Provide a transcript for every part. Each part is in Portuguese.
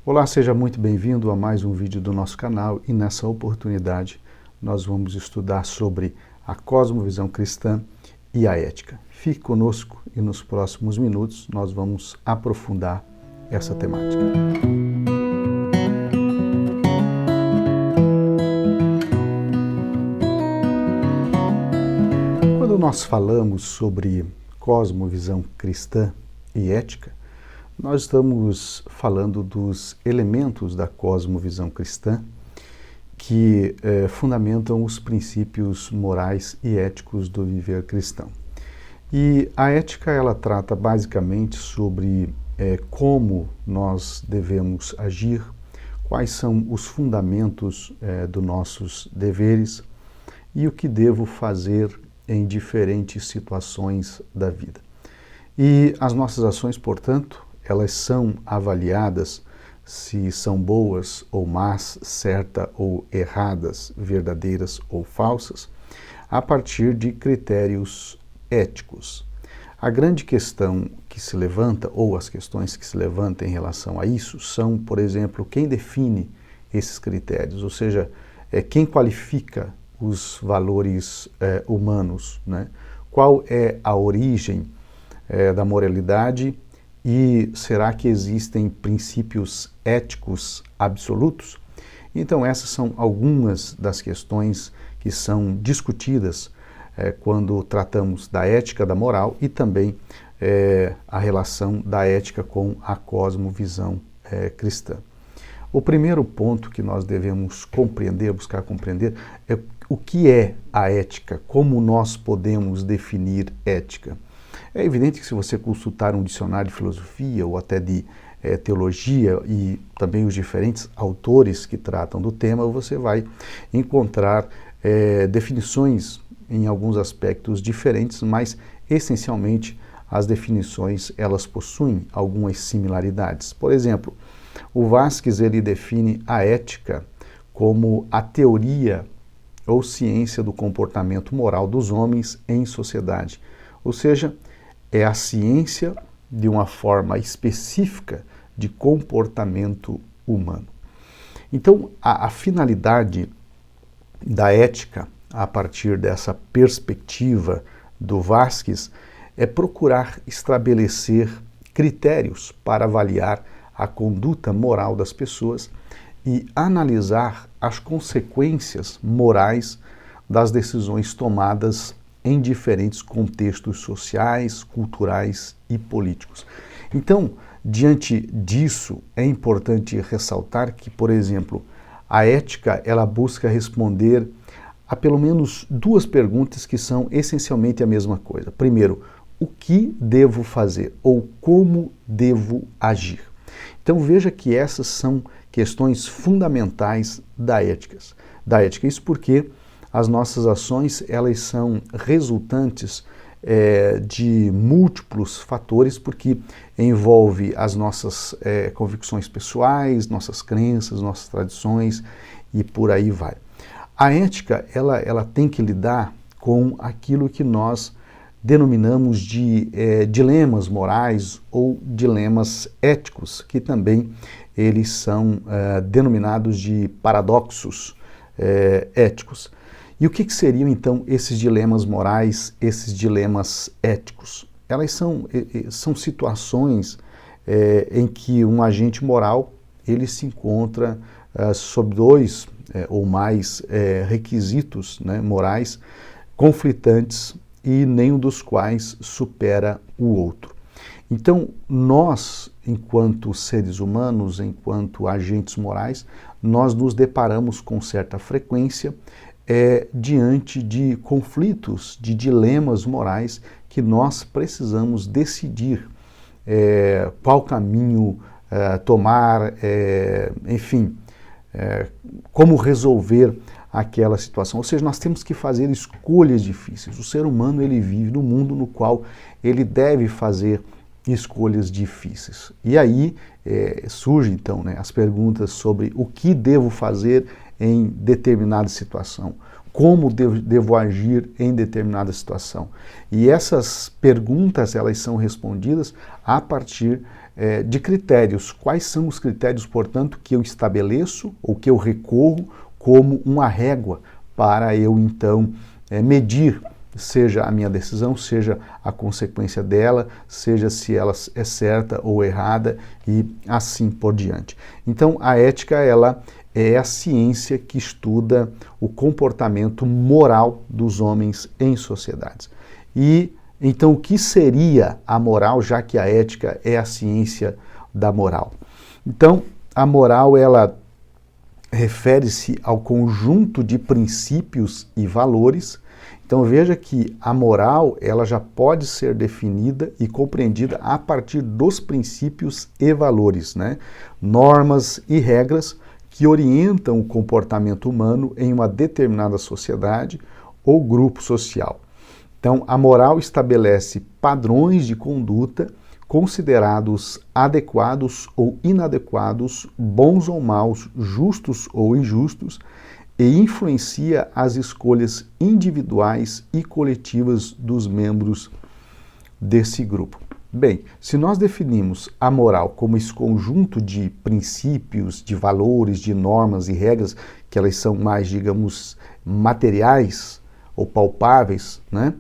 Olá, seja muito bem-vindo a mais um vídeo do nosso canal e nessa oportunidade nós vamos estudar sobre a cosmovisão cristã e a ética. Fique conosco e nos próximos minutos nós vamos aprofundar essa temática. Quando nós falamos sobre cosmovisão cristã e ética, nós estamos falando dos elementos da cosmovisão cristã que fundamentam os princípios morais e éticos do viver cristão. E a ética, ela trata basicamente sobre como nós devemos agir, quais são os fundamentos dos nossos deveres e o que devo fazer em diferentes situações da vida. E as nossas ações, portanto, elas são avaliadas se são boas ou más, certas ou erradas, verdadeiras ou falsas, a partir de critérios éticos. A grande questão que se levanta, ou as questões que se levantam em relação a isso, são, por exemplo, quem define esses critérios, ou seja, quem qualifica os valores humanos, né? Qual é a origem da moralidade e será que existem princípios éticos absolutos? Então essas são algumas das questões que são discutidas quando tratamos da ética, da moral e também a relação da ética com a cosmovisão cristã. O primeiro ponto que nós devemos compreender, buscar compreender, é o que é a ética, como nós podemos definir ética. É evidente que se você consultar um dicionário de filosofia ou até de teologia e também os diferentes autores que tratam do tema, você vai encontrar definições em alguns aspectos diferentes, mas essencialmente as definições elas possuem algumas similaridades. Por exemplo, o Vasquez ele define a ética como a teoria ou ciência do comportamento moral dos homens em sociedade, ou seja, é a ciência de uma forma específica de comportamento humano. Então, a finalidade da ética, a partir dessa perspectiva do Vasquez, é procurar estabelecer critérios para avaliar a conduta moral das pessoas e analisar as consequências morais das decisões tomadas em diferentes contextos sociais, culturais e políticos. Então, diante disso, é importante ressaltar que, por exemplo, a ética ela busca responder a pelo menos duas perguntas que são essencialmente a mesma coisa. Primeiro, o que devo fazer ou como devo agir? Então veja que essas são questões fundamentais da ética. Isso porque as nossas ações elas são resultantes de múltiplos fatores, porque envolve as nossas convicções pessoais, nossas crenças, nossas tradições e por aí vai. A ética ela tem que lidar com aquilo que nós denominamos de dilemas morais ou dilemas éticos, que também eles são denominados de paradoxos éticos. E o que seriam então esses dilemas morais, esses dilemas éticos? Elas são situações em que um agente moral ele se encontra sob dois ou mais requisitos, né, morais conflitantes e nenhum dos quais supera o outro. Então nós, enquanto seres humanos, enquanto agentes morais, nós nos deparamos com certa frequência diante de conflitos, de dilemas morais que nós precisamos decidir qual caminho tomar, enfim, como resolver aquela situação. Ou seja, nós temos que fazer escolhas difíceis. O ser humano ele vive num mundo no qual ele deve fazer escolhas difíceis. E aí surgem então as perguntas sobre o que devo fazer em determinada situação, como devo agir em determinada situação. E essas perguntas elas são respondidas a partir de critérios. Quais são os critérios, portanto, que eu estabeleço ou que eu recorro como uma régua para eu, então, medir, seja a minha decisão, seja a consequência dela, seja se ela é certa ou errada e assim por diante. Então, a ética, ela é a ciência que estuda o comportamento moral dos homens em sociedades. E então, o que seria a moral, já que a ética é a ciência da moral? Então, a moral, ela refere-se ao conjunto de princípios e valores. Então, veja que a moral, ela já pode ser definida e compreendida a partir dos princípios e valores, né? Normas e regras que orientam o comportamento humano em uma determinada sociedade ou grupo social. Então, a moral estabelece padrões de conduta considerados adequados ou inadequados, bons ou maus, justos ou injustos, e influencia as escolhas individuais e coletivas dos membros desse grupo. Bem, se nós definimos a moral como esse conjunto de princípios, de valores, de normas e regras, que elas são mais, digamos, materiais ou palpáveis, né?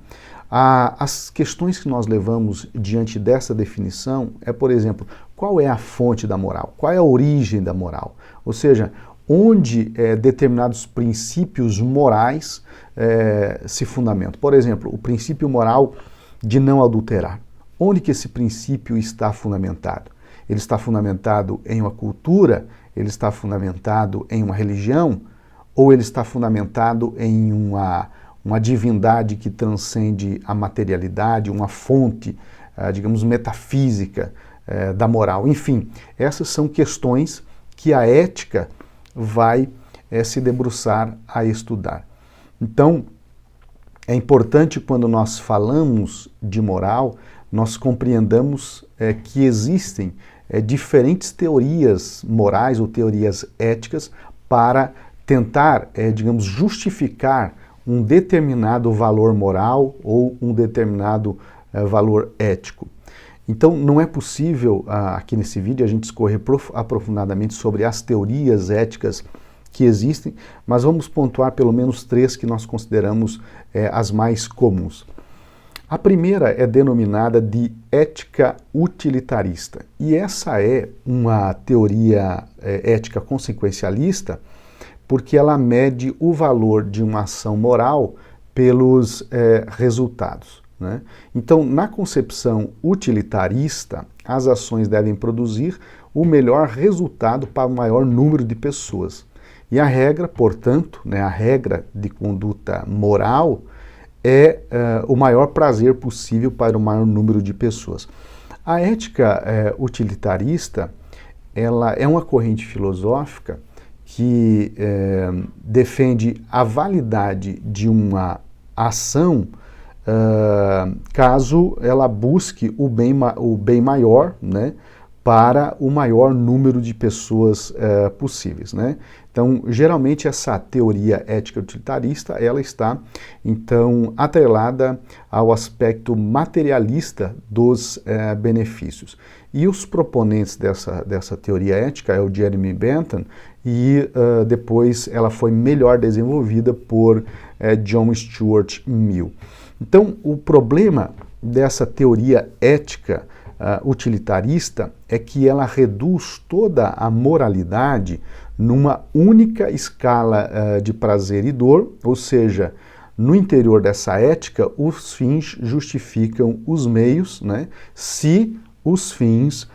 As questões que nós levamos diante dessa definição é, por exemplo, qual é a fonte da moral? Qual é a origem da moral? Ou seja, onde determinados princípios morais se fundamentam. Por exemplo, o princípio moral de não adulterar. Onde que esse princípio está fundamentado? Ele está fundamentado em uma cultura? Ele está fundamentado em uma religião? Ou ele está fundamentado em uma divindade que transcende a materialidade, uma fonte, digamos, metafísica da moral? Enfim, essas são questões que a ética vai se debruçar a estudar. Então, é importante quando nós falamos de moral, nós compreendamos que existem diferentes teorias morais ou teorias éticas para tentar, digamos, justificar um determinado valor moral ou um determinado valor ético. Então, não é possível, aqui nesse vídeo, a gente discorrer aprofundadamente sobre as teorias éticas que existem, mas vamos pontuar pelo menos 3 que nós consideramos as mais comuns. A primeira é denominada de ética utilitarista, e essa é uma teoria ética consequencialista, porque ela mede o valor de uma ação moral pelos resultados, né? Então, na concepção utilitarista, as ações devem produzir o melhor resultado para o maior número de pessoas. E a regra, portanto, né, a regra de conduta moral é o maior prazer possível para o maior número de pessoas. A ética utilitarista, ela é uma corrente filosófica que defende a validade de uma ação caso ela busque o bem maior, né, para o maior número de pessoas possíveis, né? Então, geralmente essa teoria ética utilitarista, ela está, então, atrelada ao aspecto materialista dos benefícios. E os proponentes dessa teoria ética é o Jeremy Bentham, e depois ela foi melhor desenvolvida por John Stuart Mill. Então, o problema dessa teoria ética utilitarista é que ela reduz toda a moralidade numa única escala de prazer e dor, ou seja, no interior dessa ética, os fins justificam os meios, né, se os fins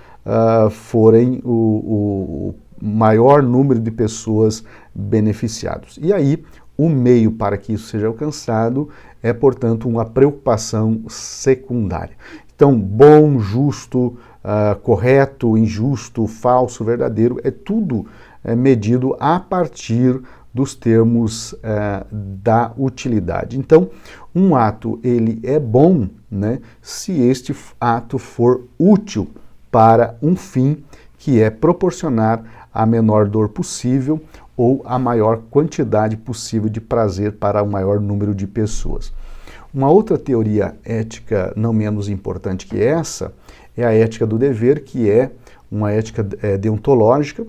forem o maior número de pessoas beneficiados. E aí, o meio para que isso seja alcançado é, portanto, uma preocupação secundária. Então, bom, justo, correto, injusto, falso, verdadeiro, é tudo medido a partir dos termos da utilidade. Então, um ato ele é bom, né, se este ato for útil para um fim que é proporcionar a menor dor possível ou a maior quantidade possível de prazer para o maior número de pessoas. Uma outra teoria ética não menos importante que essa é a ética do dever, que é uma ética deontológica,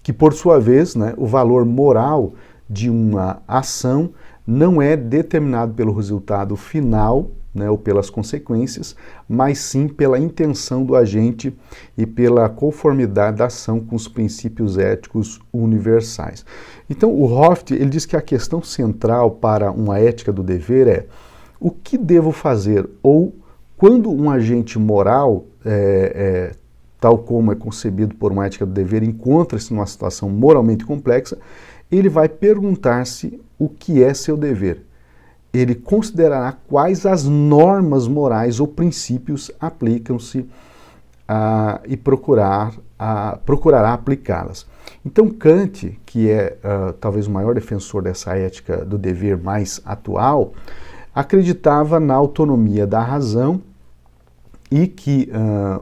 que por sua vez, né, o valor moral de uma ação não é determinado pelo resultado final, né, ou pelas consequências, mas sim pela intenção do agente e pela conformidade da ação com os princípios éticos universais. Então, o Hoft, ele diz que a questão central para uma ética do dever é o que devo fazer, ou quando um agente moral, tal como é concebido por uma ética do dever, encontra-se numa situação moralmente complexa, ele vai perguntar-se o que é seu dever. Ele considerará quais as normas morais ou princípios aplicam-se e procurará aplicá-las. Então Kant, que é talvez o maior defensor dessa ética do dever mais atual, acreditava na autonomia da razão e que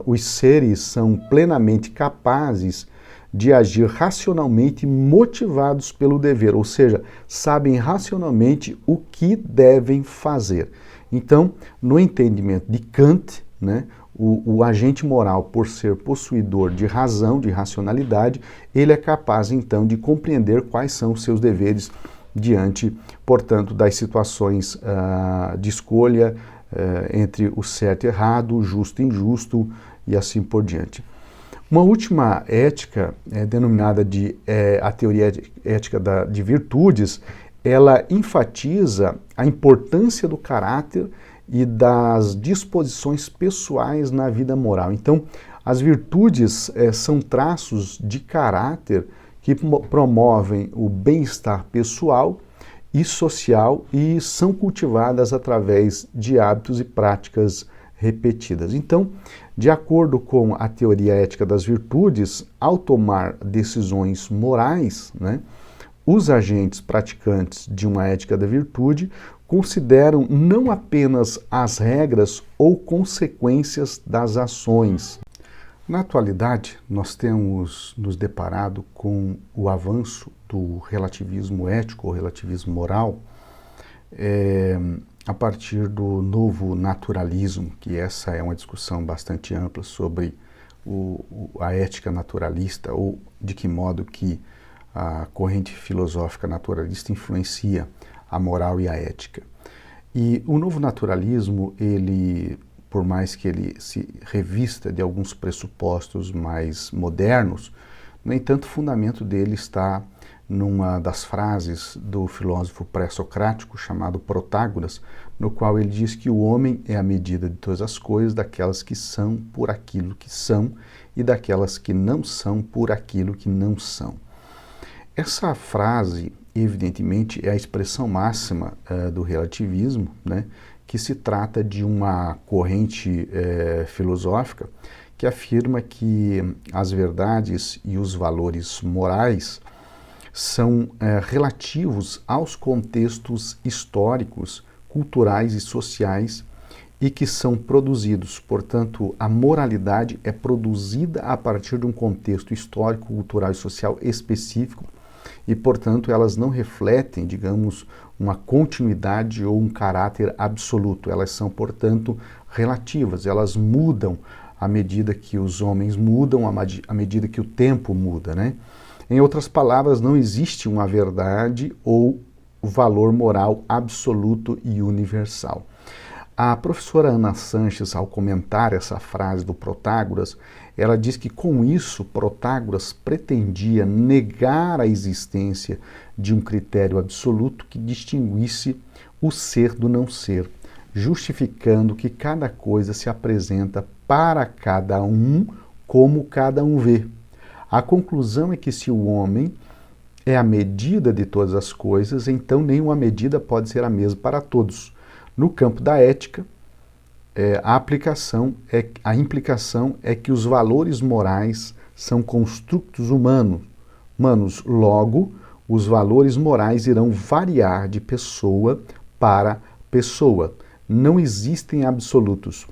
os seres são plenamente capazes de agir racionalmente motivados pelo dever, ou seja, sabem racionalmente o que devem fazer. Então, no entendimento de Kant, né, o agente moral, por ser possuidor de razão, de racionalidade, ele é capaz então de compreender quais são os seus deveres diante, portanto, das situações de escolha entre o certo e errado, o justo e injusto e assim por diante. Uma última ética, denominada de a teoria ética de virtudes, ela enfatiza a importância do caráter e das disposições pessoais na vida moral. Então, as virtudes são traços de caráter que promovem o bem-estar pessoal e social e são cultivadas através de hábitos e práticas repetidas. Então, de acordo com a teoria ética das virtudes, ao tomar decisões morais, né, os agentes praticantes de uma ética da virtude consideram não apenas as regras ou consequências das ações. Na atualidade, nós temos nos deparado com o avanço do relativismo ético ou relativismo moral, a partir do novo naturalismo, que essa é uma discussão bastante ampla sobre a ética naturalista, ou de que modo que a corrente filosófica naturalista influencia a moral e a ética. E o novo naturalismo, ele, por mais que ele se revista de alguns pressupostos mais modernos, no entanto, o fundamento dele está numa das frases do filósofo pré-socrático chamado Protágoras, no qual ele diz que o homem é a medida de todas as coisas, daquelas que são por aquilo que são e daquelas que não são por aquilo que não são. Essa frase, evidentemente, é a expressão máxima do relativismo, né, que se trata de uma corrente filosófica que afirma que as verdades e os valores morais são relativos aos contextos históricos, culturais e sociais e que são produzidos. Portanto, a moralidade é produzida a partir de um contexto histórico, cultural e social específico e, portanto, elas não refletem, digamos, uma continuidade ou um caráter absoluto. Elas são, portanto, relativas, elas mudam à medida que os homens mudam, à medida que o tempo muda, né? Em outras palavras, não existe uma verdade ou valor moral absoluto e universal. A professora Ana Sanches, ao comentar essa frase do Protágoras, ela diz que com isso Protágoras pretendia negar a existência de um critério absoluto que distinguisse o ser do não ser, justificando que cada coisa se apresenta para cada um como cada um vê. A conclusão é que se o homem é a medida de todas as coisas, então nenhuma medida pode ser a mesma para todos. No campo da ética, a implicação é que os valores morais são construtos humanos, logo, os valores morais irão variar de pessoa para pessoa. Não existem absolutos.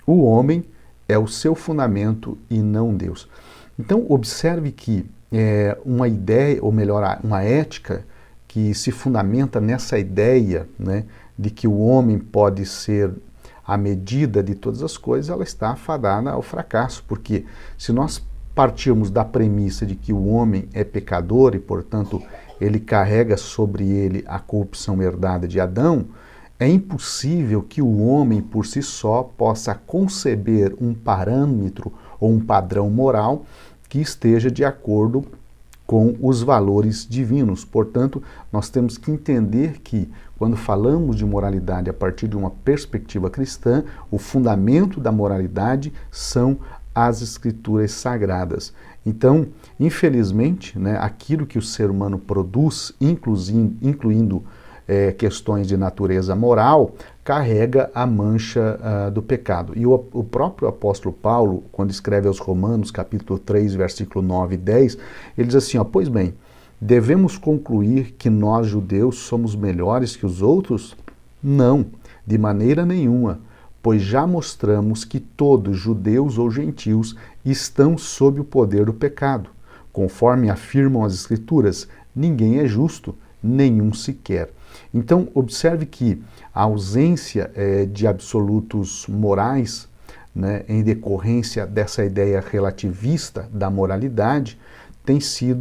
O homem é o seu fundamento e não Deus. Então, observe que uma ideia, ou melhor, uma ética que se fundamenta nessa ideia, né, de que o homem pode ser a medida de todas as coisas, ela está afadada ao fracasso, porque se nós partirmos da premissa de que o homem é pecador e, portanto, ele carrega sobre ele a corrupção herdada de Adão, é impossível que o homem por si só possa conceber um parâmetro ou um padrão moral que esteja de acordo com os valores divinos. Portanto, nós temos que entender que, quando falamos de moralidade a partir de uma perspectiva cristã, o fundamento da moralidade são as Escrituras Sagradas. Então, infelizmente, aquilo que o ser humano produz, incluindo questões de natureza moral, carrega a mancha do pecado. E o próprio apóstolo Paulo, quando escreve aos Romanos, capítulo 3, versículo 9 e 10, ele diz assim, pois bem, devemos concluir que nós, judeus, somos melhores que os outros? Não, de maneira nenhuma, pois já mostramos que todos, judeus ou gentios, estão sob o poder do pecado. Conforme afirmam as Escrituras, ninguém é justo, nenhum sequer. Então, observe que a ausência de absolutos morais, em decorrência dessa ideia relativista da moralidade, tem se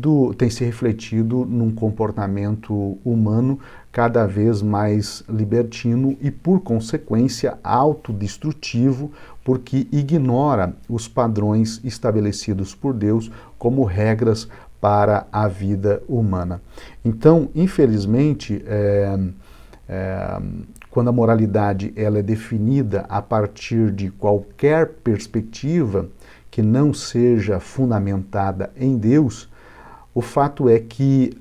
refletido num comportamento humano cada vez mais libertino e, por consequência, autodestrutivo, porque ignora os padrões estabelecidos por Deus como regras para a vida humana. Então, infelizmente, quando a moralidade ela é definida a partir de qualquer perspectiva que não seja fundamentada em Deus, o fato é que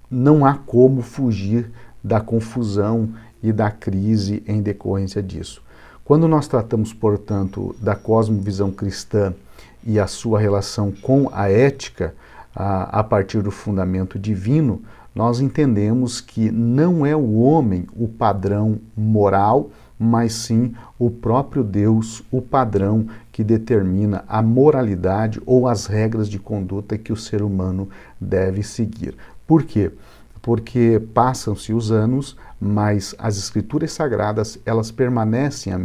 não há como fugir da confusão e da crise em decorrência disso. Quando nós tratamos, portanto, da cosmovisão cristã e a sua relação com a ética, a partir do fundamento divino, nós entendemos que não é o homem o padrão moral, mas sim o próprio Deus, o padrão que determina a moralidade ou as regras de conduta que o ser humano deve seguir. Por quê? Porque passam-se os anos, mas as Escrituras Sagradas, elas permanecem a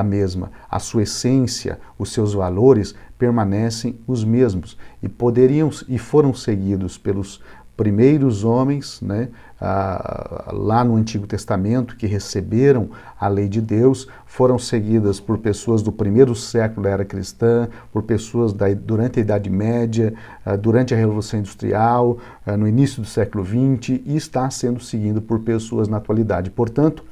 mesma. A sua essência, os seus valores permanecem os mesmos e foram seguidos pelos primeiros homens, lá no Antigo Testamento, que receberam a lei de Deus, foram seguidas por pessoas do primeiro século da era cristã, por pessoas durante a Idade Média, durante a Revolução Industrial, no início do século XX, e está sendo seguido por pessoas na atualidade. Portanto,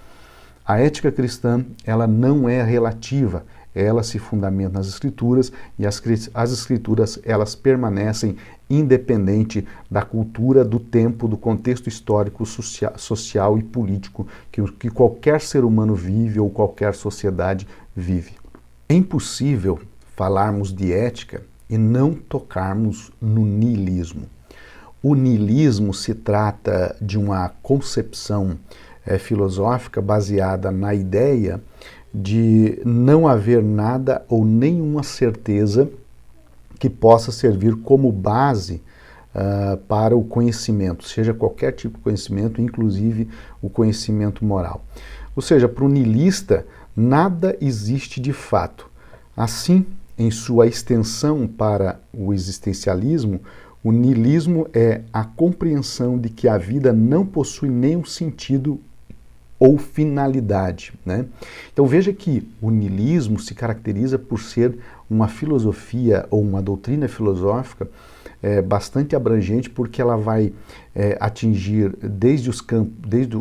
a ética cristã, ela não é relativa, ela se fundamenta nas Escrituras, e as Escrituras, elas permanecem independente da cultura, do tempo, do contexto histórico, social e político que qualquer ser humano vive ou qualquer sociedade vive. É impossível falarmos de ética e não tocarmos no niilismo. O niilismo se trata de uma concepção filosófica baseada na ideia de não haver nada ou nenhuma certeza que possa servir como base para o conhecimento, seja qualquer tipo de conhecimento, inclusive o conhecimento moral. Ou seja, para o niilista, nada existe de fato. Assim, em sua extensão para o existencialismo, o niilismo é a compreensão de que a vida não possui nenhum sentido ou finalidade, Então veja que o niilismo se caracteriza por ser uma filosofia ou uma doutrina filosófica bastante abrangente, porque ela vai atingir desde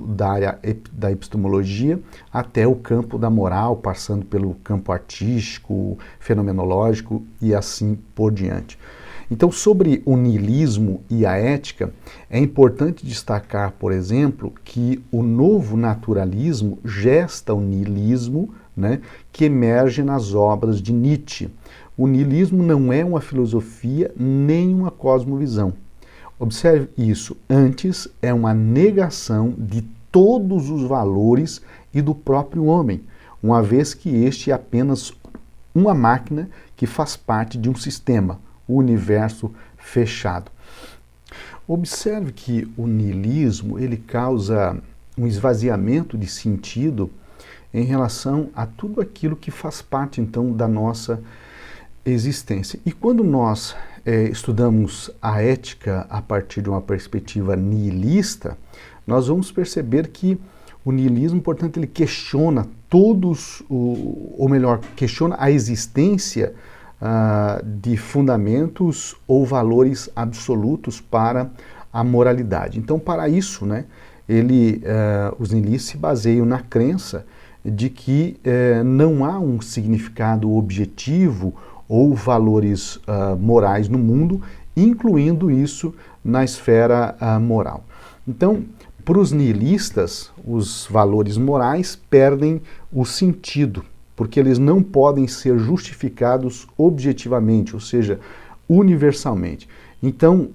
da área da epistemologia até o campo da moral, passando pelo campo artístico, fenomenológico e assim por diante. Então, sobre o niilismo e a ética, é importante destacar, por exemplo, que o novo naturalismo gesta o niilismo, que emerge nas obras de Nietzsche. O niilismo não é uma filosofia nem uma cosmovisão. Observe isso, antes é uma negação de todos os valores e do próprio homem, uma vez que este é apenas uma máquina que faz parte de um sistema, o universo fechado. Observe que o niilismo ele causa um esvaziamento de sentido em relação a tudo aquilo que faz parte, então, da nossa existência. E quando nós estudamos a ética a partir de uma perspectiva nihilista, nós vamos perceber que o nihilismo, portanto, ele questiona questiona a existência de fundamentos ou valores absolutos para a moralidade. Então, para isso, né, os nihilistas se baseiam na crença de que não há um significado objetivo ou valores morais no mundo, incluindo isso na esfera moral. Então, para os nihilistas, os valores morais perdem o sentido, porque eles não podem ser justificados objetivamente, ou seja, universalmente. Então,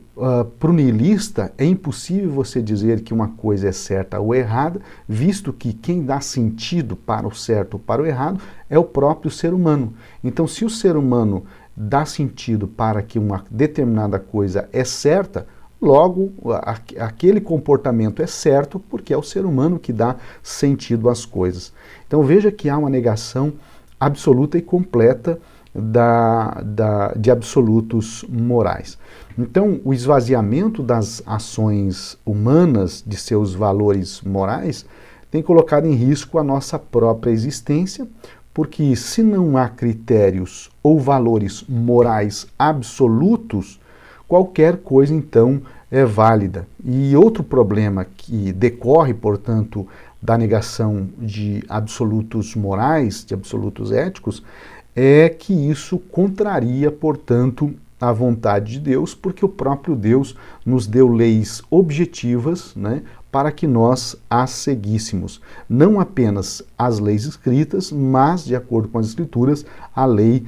para o nihilista, é impossível você dizer que uma coisa é certa ou errada, visto que quem dá sentido para o certo ou para o errado é o próprio ser humano. Então, se o ser humano dá sentido para que uma determinada coisa é certa, logo aquele comportamento é certo porque é o ser humano que dá sentido às coisas. Então, veja que há uma negação absoluta e completa de absolutos morais. Então, o esvaziamento das ações humanas de seus valores morais tem colocado em risco a nossa própria existência, porque se não há critérios ou valores morais absolutos, qualquer coisa então é válida. E outro problema que decorre, portanto, da negação de absolutos morais, de absolutos éticos, é que isso contraria, portanto, a vontade de Deus, porque o próprio Deus nos deu leis objetivas, né, para que nós as seguíssemos. Não apenas as leis escritas, mas, de acordo com as Escrituras, a lei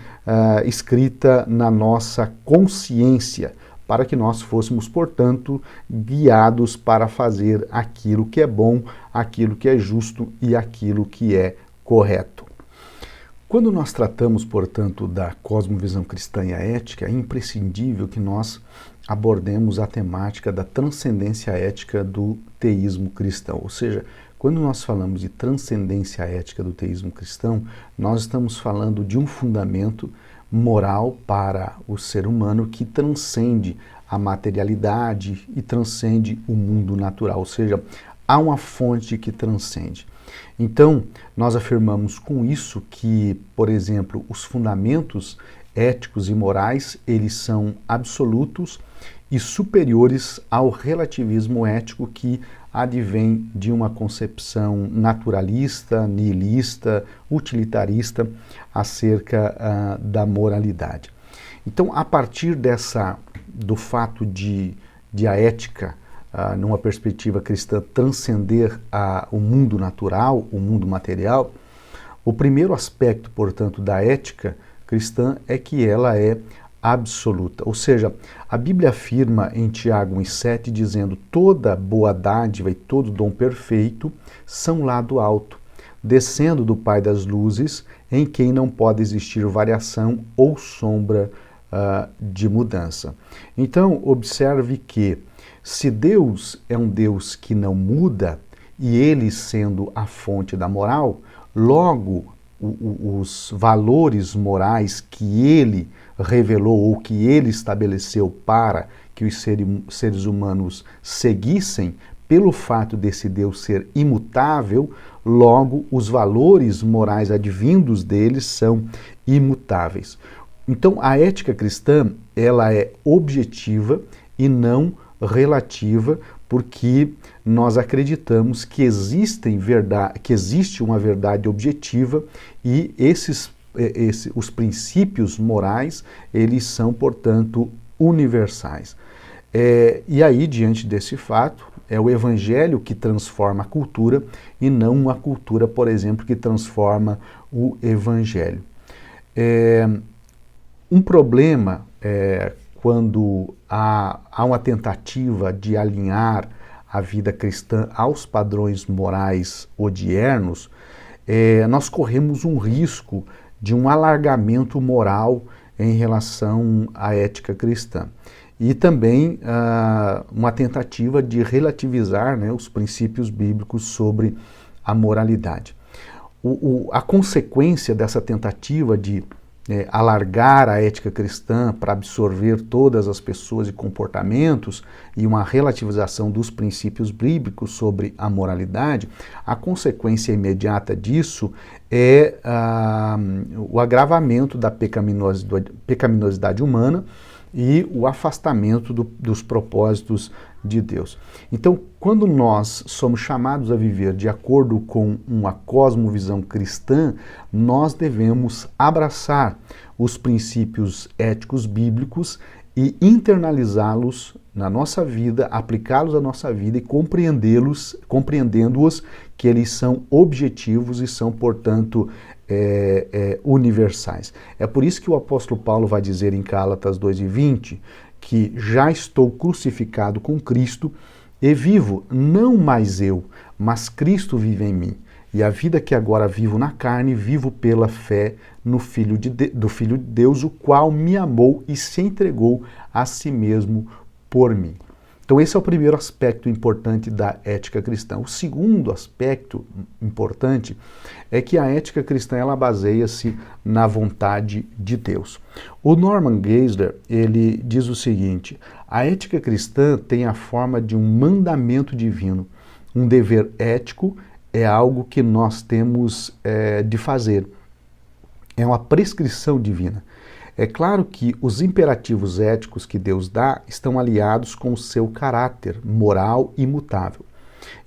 escrita na nossa consciência, para que nós fôssemos, portanto, guiados para fazer aquilo que é bom, aquilo que é justo e aquilo que é correto. Quando nós tratamos, portanto, da cosmovisão cristã e a ética, é imprescindível que nós abordemos a temática da transcendência ética do teísmo cristão. Ou seja, quando nós falamos de transcendência ética do teísmo cristão, nós estamos falando de um fundamento moral para o ser humano que transcende a materialidade e transcende o mundo natural. Ou seja, há uma fonte que transcende. Então, nós afirmamos com isso que, por exemplo, os fundamentos éticos e morais, eles são absolutos e superiores ao relativismo ético que advém de uma concepção naturalista, nihilista, utilitarista acerca da moralidade. Então, a partir do fato de a ética numa perspectiva cristã, transcender o mundo natural, o mundo material, o primeiro aspecto, portanto, da ética cristã é que ela é absoluta. Ou seja, a Bíblia afirma em Tiago 1,7, dizendo: toda boa dádiva e todo dom perfeito são lá do alto, descendo do Pai das luzes, em quem não pode existir variação ou sombra de mudança. Então, observe que se Deus é um Deus que não muda, e Ele sendo a fonte da moral, logo os valores morais que Ele revelou ou que Ele estabeleceu para que os seres humanos seguissem, pelo fato desse Deus ser imutável, logo os valores morais advindos dele são imutáveis. Então, a ética cristã, ela é objetiva e não relativa, porque nós acreditamos que existe uma verdade objetiva e os princípios morais, eles são, portanto, universais. E aí, diante desse fato, é o Evangelho que transforma a cultura e não a cultura, por exemplo, que transforma o Evangelho. Um problema quando há uma tentativa de alinhar a vida cristã aos padrões morais odiernos, nós corremos um risco de um alargamento moral em relação à ética cristã. E também uma tentativa de relativizar, né, os princípios bíblicos sobre a moralidade. A consequência dessa tentativa de alargar a ética cristã para absorver todas as pessoas e comportamentos e uma relativização dos princípios bíblicos sobre a moralidade, a consequência imediata disso é o agravamento da pecaminosidade humana e o afastamento dos propósitos de Deus. Então, quando nós somos chamados a viver de acordo com uma cosmovisão cristã, nós devemos abraçar os princípios éticos bíblicos e internalizá-los na nossa vida, aplicá-los à nossa vida e compreendendo-os que eles são objetivos e são, portanto, universais. É por isso que o apóstolo Paulo vai dizer em Gálatas 2:20 que já estou crucificado com Cristo e vivo, não mais eu, mas Cristo vive em mim. E a vida que agora vivo na carne, vivo pela fé no do Filho de Deus, o qual me amou e se entregou a si mesmo por mim. Então esse é o primeiro aspecto importante da ética cristã. O segundo aspecto importante é que a ética cristã ela baseia-se na vontade de Deus. O Norman Geisler, ele diz o seguinte: a ética cristã tem a forma de um mandamento divino. Um dever ético é algo que nós temos de fazer. É uma prescrição divina. É claro que os imperativos éticos que Deus dá estão aliados com o seu caráter moral imutável.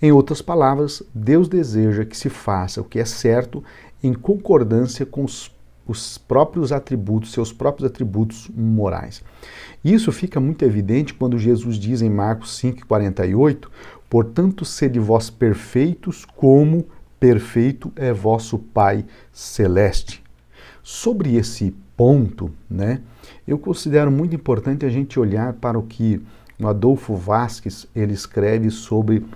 Em outras palavras, Deus deseja que se faça o que é certo em concordância com os próprios atributos, seus próprios atributos morais. Isso fica muito evidente quando Jesus diz em Marcos 5,48, portanto, sede vós perfeitos, como perfeito é vosso Pai Celeste. Sobre esse ponto, eu considero muito importante a gente olhar para o que o Adolfo Vasquez ele escreve sobre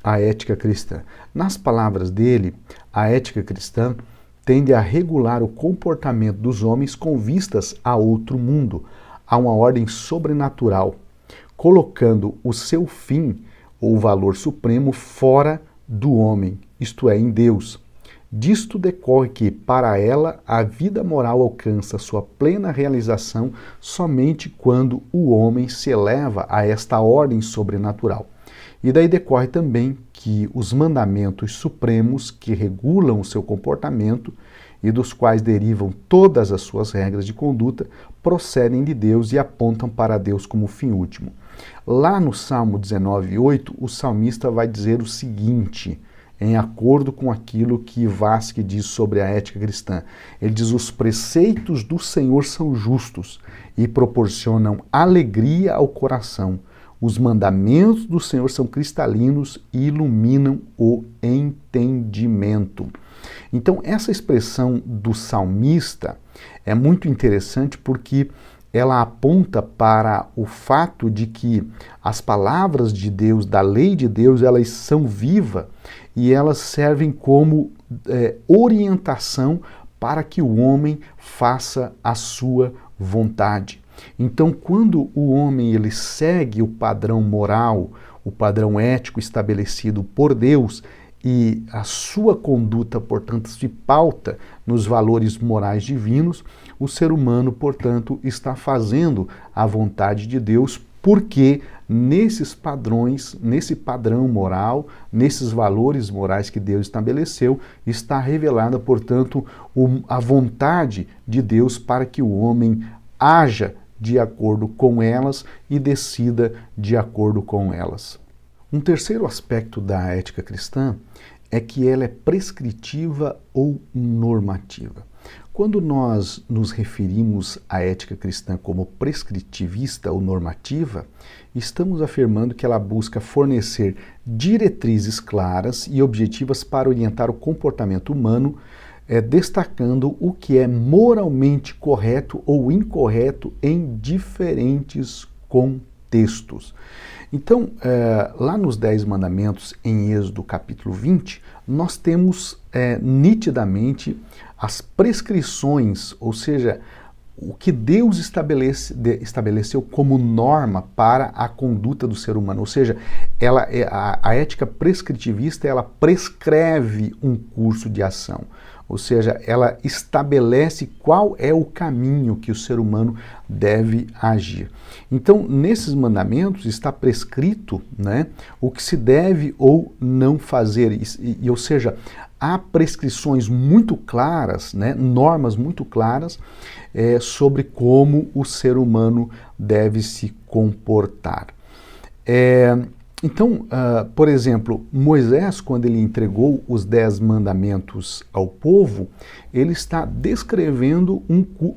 a ética cristã. Nas palavras dele, a ética cristã tende a regular o comportamento dos homens com vistas a outro mundo, a uma ordem sobrenatural, colocando o seu fim ou valor supremo fora do homem, isto é, em Deus. Disto decorre que, para ela, a vida moral alcança sua plena realização somente quando o homem se eleva a esta ordem sobrenatural. E daí decorre também que os mandamentos supremos que regulam o seu comportamento e dos quais derivam todas as suas regras de conduta procedem de Deus e apontam para Deus como fim último. Lá no Salmo 19:8, o salmista vai dizer o seguinte, em acordo com aquilo que Vasquez diz sobre a ética cristã. Ele diz: os preceitos do Senhor são justos e proporcionam alegria ao coração. Os mandamentos do Senhor são cristalinos e iluminam o entendimento. Então, essa expressão do salmista é muito interessante porque ela aponta para o fato de que as palavras de Deus, da lei de Deus, elas são vivas e elas servem como orientação para que o homem faça a sua vontade. Então, quando o homem ele segue o padrão moral, o padrão ético estabelecido por Deus, e a sua conduta, portanto, se pauta nos valores morais divinos, o ser humano, portanto, está fazendo a vontade de Deus, porque nesses padrões, nesse padrão moral, nesses valores morais que Deus estabeleceu, está revelada, portanto, a vontade de Deus para que o homem haja de acordo com elas e decida de acordo com elas. Um terceiro aspecto da ética cristã é que ela é prescritiva ou normativa. Quando nós nos referimos à ética cristã como prescritivista ou normativa, estamos afirmando que ela busca fornecer diretrizes claras e objetivas para orientar o comportamento humano, destacando o que é moralmente correto ou incorreto em diferentes contextos. Então, lá nos 10 mandamentos, em Êxodo capítulo 20, nós temos nitidamente as prescrições, ou seja, o que Deus estabeleceu como norma para a conduta do ser humano. Ou seja, a ética prescritivista, ela prescreve um curso de ação. Ou seja, ela estabelece qual é o caminho que o ser humano deve agir. Então, nesses mandamentos está prescrito, né, o que se deve ou não fazer. Ou seja, há prescrições muito claras, né, normas muito claras sobre como o ser humano deve se comportar. Então, por exemplo, Moisés, quando ele entregou os 10 mandamentos ao povo, ele está descrevendo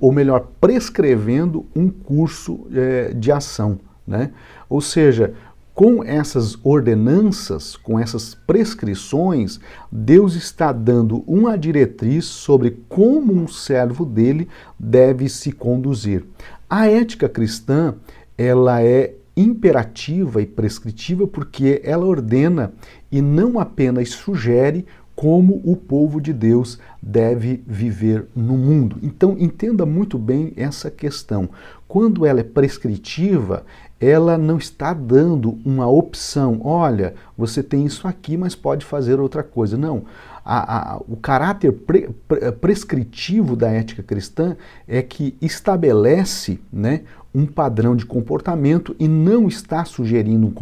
ou melhor, prescrevendo um curso de ação, né? Ou seja, com essas ordenanças, com essas prescrições, Deus está dando uma diretriz sobre como um servo dele deve se conduzir. A ética cristã, ela é imperativa e prescritiva porque ela ordena e não apenas sugere como o povo de Deus deve viver no mundo. Então, entenda muito bem essa questão. Quando ela é prescritiva, ela não está dando uma opção. Olha, você tem isso aqui, mas pode fazer outra coisa. Não. O caráter prescritivo da ética cristã é que estabelece, né, um padrão de comportamento e não está sugerindo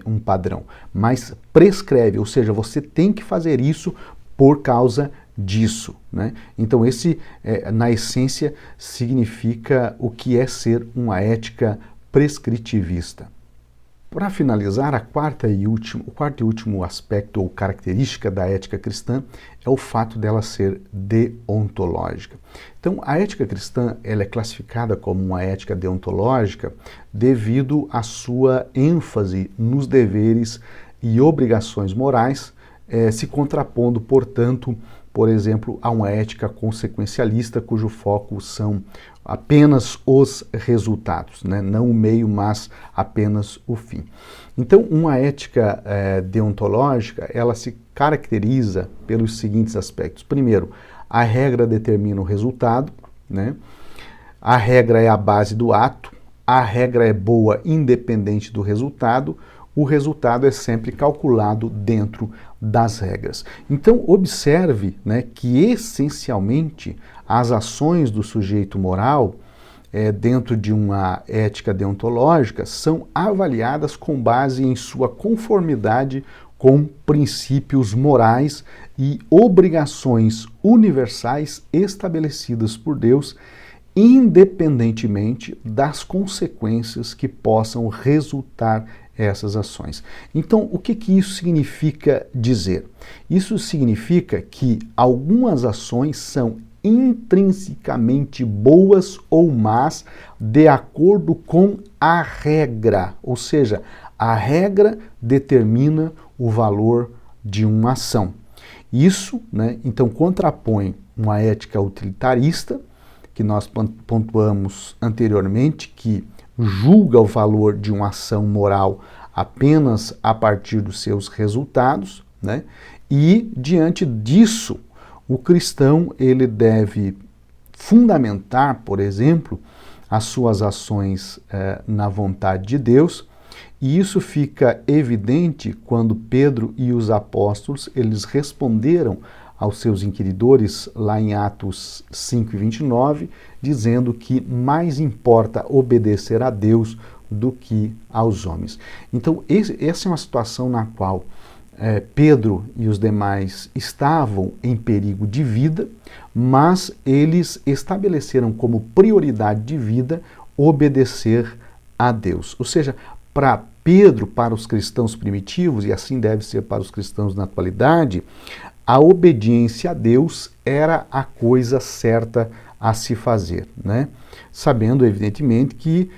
um padrão, mas prescreve, ou seja, você tem que fazer isso por causa disso, né? Então esse, na essência, significa o que é ser uma ética prescritivista. Para finalizar, o quarto e último aspecto ou característica da ética cristã é o fato dela ser deontológica. Então, a ética cristã ela é classificada como uma ética deontológica devido à sua ênfase nos deveres e obrigações morais, se contrapondo, portanto, por exemplo, a uma ética consequencialista cujo foco são apenas os resultados, né? Não o meio, mas apenas o fim. Então, uma ética deontológica, ela se caracteriza pelos seguintes aspectos. Primeiro, a regra determina o resultado, né? A regra é a base do ato, a regra é boa independente do resultado, o resultado é sempre calculado dentro das regras. Então, observe, né, que essencialmente as ações do sujeito moral dentro de uma ética deontológica são avaliadas com base em sua conformidade com princípios morais e obrigações universais estabelecidas por Deus, independentemente das consequências que possam resultar essas ações. Então, o que isso significa dizer? Isso significa que algumas ações são intrinsecamente boas ou más de acordo com a regra, ou seja, a regra determina o valor de uma ação. Isso, né, então, contrapõe uma ética utilitarista, que nós pontuamos anteriormente, que julga o valor de uma ação moral apenas a partir dos seus resultados, né? E, diante disso, o cristão ele deve fundamentar, por exemplo, as suas ações na vontade de Deus, e isso fica evidente quando Pedro e os apóstolos eles responderam aos seus inquiridores, lá em Atos 5:29, dizendo que mais importa obedecer a Deus do que aos homens. Então, essa é uma situação na qual Pedro e os demais estavam em perigo de vida, mas eles estabeleceram como prioridade de vida obedecer a Deus. Ou seja, para Pedro, para os cristãos primitivos, e assim deve ser para os cristãos na atualidade, a obediência a Deus era a coisa certa a se fazer, né? Sabendo, evidentemente, que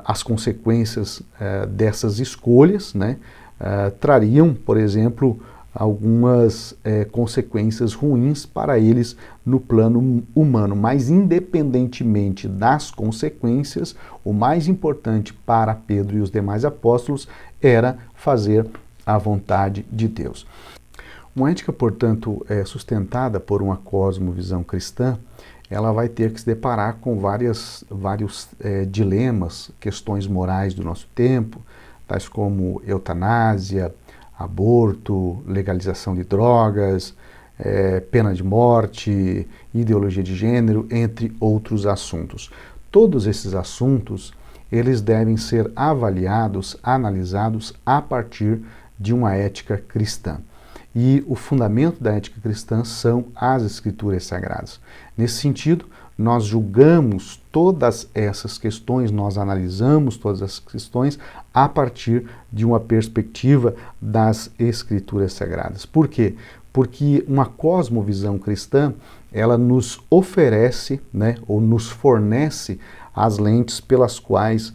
as consequências dessas escolhas, né, trariam, por exemplo, algumas consequências ruins para eles no plano humano. Mas, independentemente das consequências, o mais importante para Pedro e os demais apóstolos era fazer a vontade de Deus. Uma ética, portanto, sustentada por uma cosmovisão cristã, ela vai ter que se deparar com vários dilemas, questões morais do nosso tempo, tais como eutanásia, aborto, legalização de drogas, pena de morte, ideologia de gênero, entre outros assuntos. Todos esses assuntos, eles devem ser avaliados, analisados a partir de uma ética cristã. E o fundamento da ética cristã são as Escrituras Sagradas. Nesse sentido, nós julgamos todas essas questões, nós analisamos todas essas questões a partir de uma perspectiva das Escrituras Sagradas. Por quê? Porque uma cosmovisão cristã, ela nos oferece, ou nos fornece as lentes pelas quais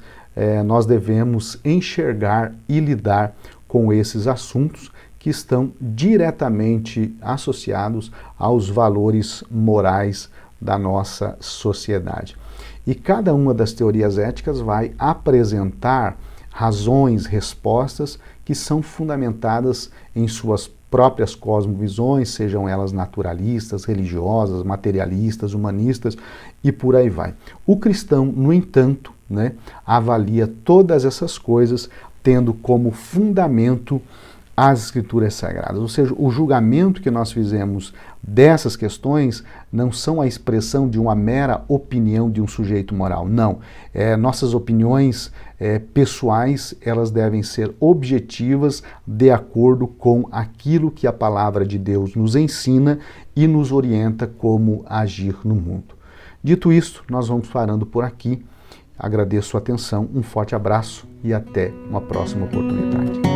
nós devemos enxergar e lidar com esses assuntos que estão diretamente associados aos valores morais da nossa sociedade. E cada uma das teorias éticas vai apresentar razões, respostas que são fundamentadas em suas próprias cosmovisões, sejam elas naturalistas, religiosas, materialistas, humanistas e por aí vai. O cristão, no entanto, avalia todas essas coisas tendo como fundamento as Escrituras Sagradas. Ou seja, o julgamento que nós fizemos dessas questões não são a expressão de uma mera opinião de um sujeito moral. Não. Nossas opiniões pessoais, elas devem ser objetivas de acordo com aquilo que a palavra de Deus nos ensina e nos orienta como agir no mundo. Dito isso, nós vamos parando por aqui. Agradeço a atenção, um forte abraço e até uma próxima oportunidade.